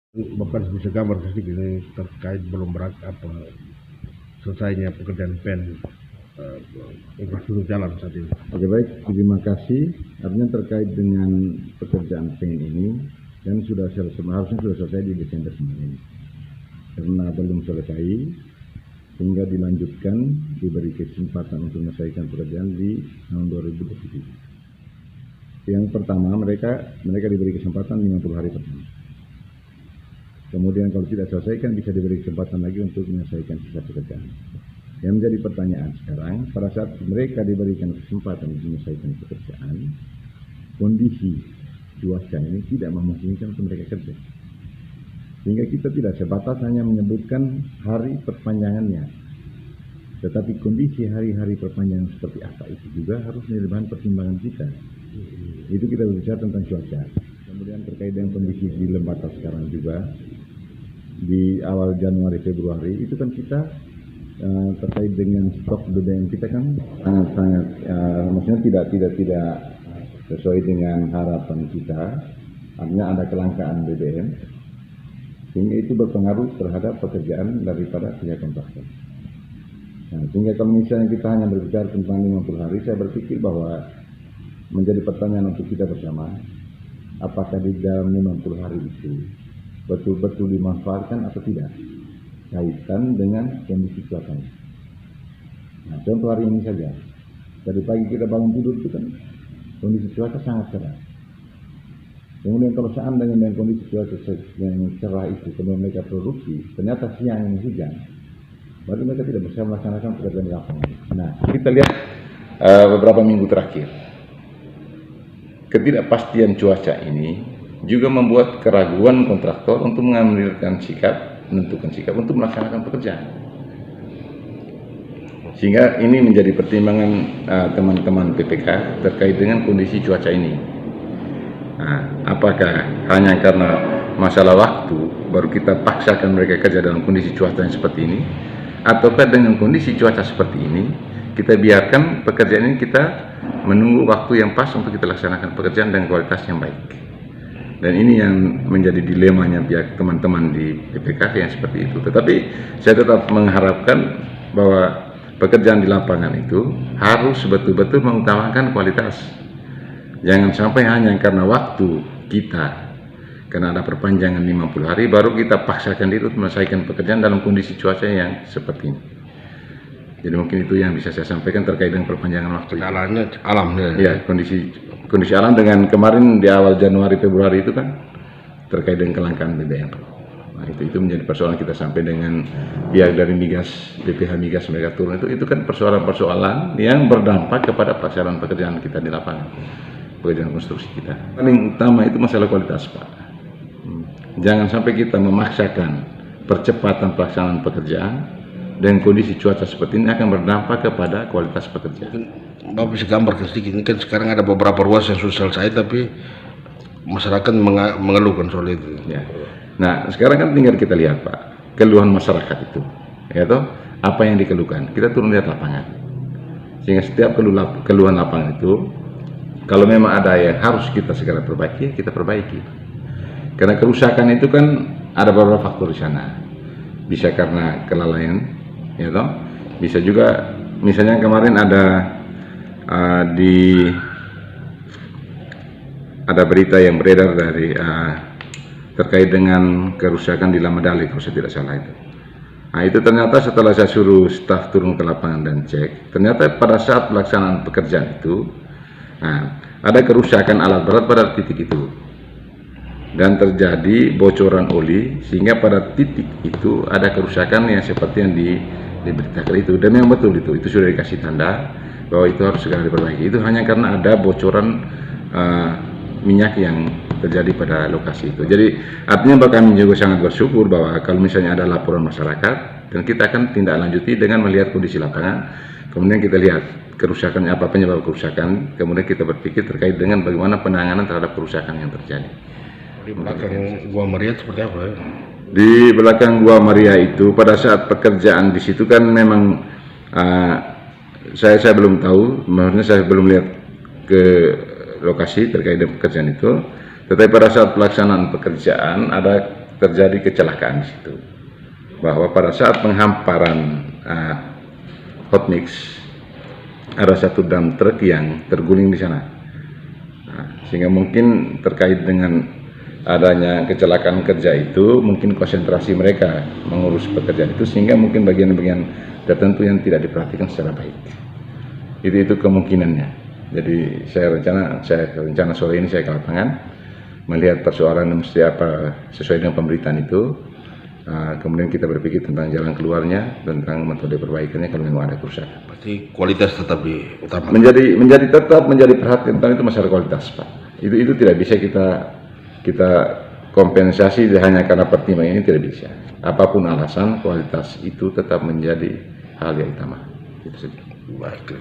Bapak bisa gambar sedikit ini terkait belum selesainya pekerjaan PEN infrastruktur jalan saat ini. Oke, baik, terima kasih. Artinya terkait dengan pekerjaan PEN ini dan harusnya sudah selesai di Desember kemarin. Karena belum selesai, sehingga dilanjutkan, diberi kesempatan untuk menyelesaikan pekerjaan di tahun 2023. Yang pertama, mereka diberi kesempatan 50 hari pertama. Kemudian kalau tidak selesaikan bisa diberi kesempatan lagi untuk menyelesaikan sisa pekerjaan. Yang menjadi pertanyaan sekarang, pada saat mereka diberikan kesempatan untuk menyelesaikan pekerjaan, kondisi cuaca ini tidak memungkinkan untuk mereka kerja. Sehingga kita tidak sebatas hanya menyebutkan hari perpanjangannya, tetapi kondisi hari-hari perpanjangan seperti apa itu juga harus menjadi bahan pertimbangan kita. Itu kita berbicara tentang cuaca. Kemudian terkait dengan kondisi di Lembata sekarang juga, di awal Januari Februari itu kan kita terkait dengan stok BBM kita kan sangat maksudnya tidak sesuai dengan harapan kita. Artinya ada kelangkaan BBM, sehingga itu berpengaruh terhadap pekerjaan daripada pihak kontraktor. Nah, sehingga kalau misalnya kita hanya berbicara tentang 50 hari, saya berpikir bahwa menjadi pertanyaan untuk kita bersama, apakah di dalam 50 hari itu betul-betul dimanfaatkan atau tidak, kaitan dengan kondisi cuaca. Nah, contoh hari ini saja, tadi pagi kita bangun tidur itu kan kondisi cuaca sangat cerah. Kemudian kalau seandainya dengan kondisi cuaca yang cerah itu, kemudian mereka produksi, ternyata siang ini hujan, berarti mereka tidak bisa melaksanakan pekerjaan di lapangan. Nah, kita lihat beberapa minggu terakhir, ketidakpastian cuaca ini juga membuat keraguan kontraktor untuk menentukan sikap untuk melaksanakan pekerjaan. Sehingga ini menjadi pertimbangan teman-teman PPK terkait dengan kondisi cuaca ini. Nah, apakah hanya karena masalah waktu baru kita paksakan mereka kerja dalam kondisi cuaca yang seperti ini, ataukah dengan kondisi cuaca seperti ini kita biarkan pekerjaan ini, kita menunggu waktu yang pas untuk kita laksanakan pekerjaan dengan kualitas yang baik. Dan ini yang menjadi dilemanya pihak teman-teman di PPK yang seperti itu. Tetapi saya tetap mengharapkan bahwa pekerjaan di lapangan itu harus betul-betul mengutamakan kualitas. Jangan sampai hanya karena waktu kita, karena ada perpanjangan 50 hari, baru kita paksakan diri untuk menyelesaikan pekerjaan dalam kondisi cuaca yang seperti ini. Jadi mungkin itu yang bisa saya sampaikan terkait dengan perpanjangan waktu. Alamnya. Ya, kondisi alam dengan kemarin di awal Januari Februari itu kan terkait dengan kelangkaan BBM. Nah, itu menjadi persoalan kita sampai dengan pihak dari migas, BPH migas mereka turun, itu kan persoalan yang berdampak kepada pelaksanaan pekerjaan kita di lapangan, pekerjaan konstruksi kita. Paling utama itu masalah kualitas, Pak. Jangan sampai kita memaksakan percepatan pelaksanaan pekerjaan dan kondisi cuaca seperti ini akan berdampak kepada kualitas pekerjaan. Bapak bisa gambar sedikit, ini kan sekarang ada beberapa ruas yang sudah selesai tapi masyarakat mengeluhkan soal itu. Ya. Nah, sekarang kan tinggal kita lihat, Pak, keluhan masyarakat itu, ya toh, apa yang dikeluhkan. Kita turun lihat lapangan, sehingga setiap keluhan lapangan itu, kalau memang ada yang harus kita segera perbaiki, kita perbaiki. Karena kerusakan itu kan ada beberapa faktor di sana. Bisa karena kelalaian, ya toh, bisa juga misalnya kemarin ada ada berita yang beredar dari terkait dengan kerusakan di Lamadali, kalau saya tidak salah itu. Nah, itu ternyata setelah saya suruh staf turun ke lapangan dan cek, ternyata pada saat pelaksanaan pekerjaan itu, ada kerusakan alat berat pada titik itu. Dan terjadi bocoran oli, sehingga pada titik itu ada kerusakan yang seperti yang diberitakan itu. Dan memang betul itu sudah dikasih tanda bahwa itu harus segera diperbaiki. Itu hanya karena ada bocoran minyak yang terjadi pada lokasi itu. Jadi artinya kami juga sangat bersyukur bahwa kalau misalnya ada laporan masyarakat, dan kita akan tindak lanjuti dengan melihat kondisi lapangan, kemudian kita lihat kerusakannya apa, penyebab kerusakan, kemudian kita berpikir terkait dengan bagaimana penanganan terhadap kerusakan yang terjadi. Di belakang Gua Maria seperti apa ya? Di belakang Gua Maria itu pada saat pekerjaan di situ kan memang saya belum tahu, maksudnya saya belum lihat ke lokasi terkait dengan pekerjaan itu. Tetapi pada saat pelaksanaan pekerjaan ada terjadi kecelakaan di situ. Bahwa pada saat penghamparan hot mix ada satu dump truk yang terguling di sana. Sehingga mungkin terkait dengan adanya kecelakaan kerja itu, mungkin konsentrasi mereka mengurus pekerjaan itu, sehingga mungkin bagian-bagian tertentu yang tidak diperhatikan secara baik. Itu kemungkinannya. Jadi saya rencana sore ini saya ke lapangan melihat persoalan mesti apa sesuai dengan pemberitaan itu. Kemudian kita berpikir tentang jalan keluarnya, tentang metode perbaikannya kalau memang ada kerusakan. Berarti kualitas tetap diutamakan. Tetap menjadi perhatian, tentang itu masalah kualitas, Pak. Itu tidak bisa kita kompensasi hanya karena pertimbangan ini, tidak bisa. Apapun alasan, kualitas itu tetap menjadi hal yang utama. Itu saja. Baik.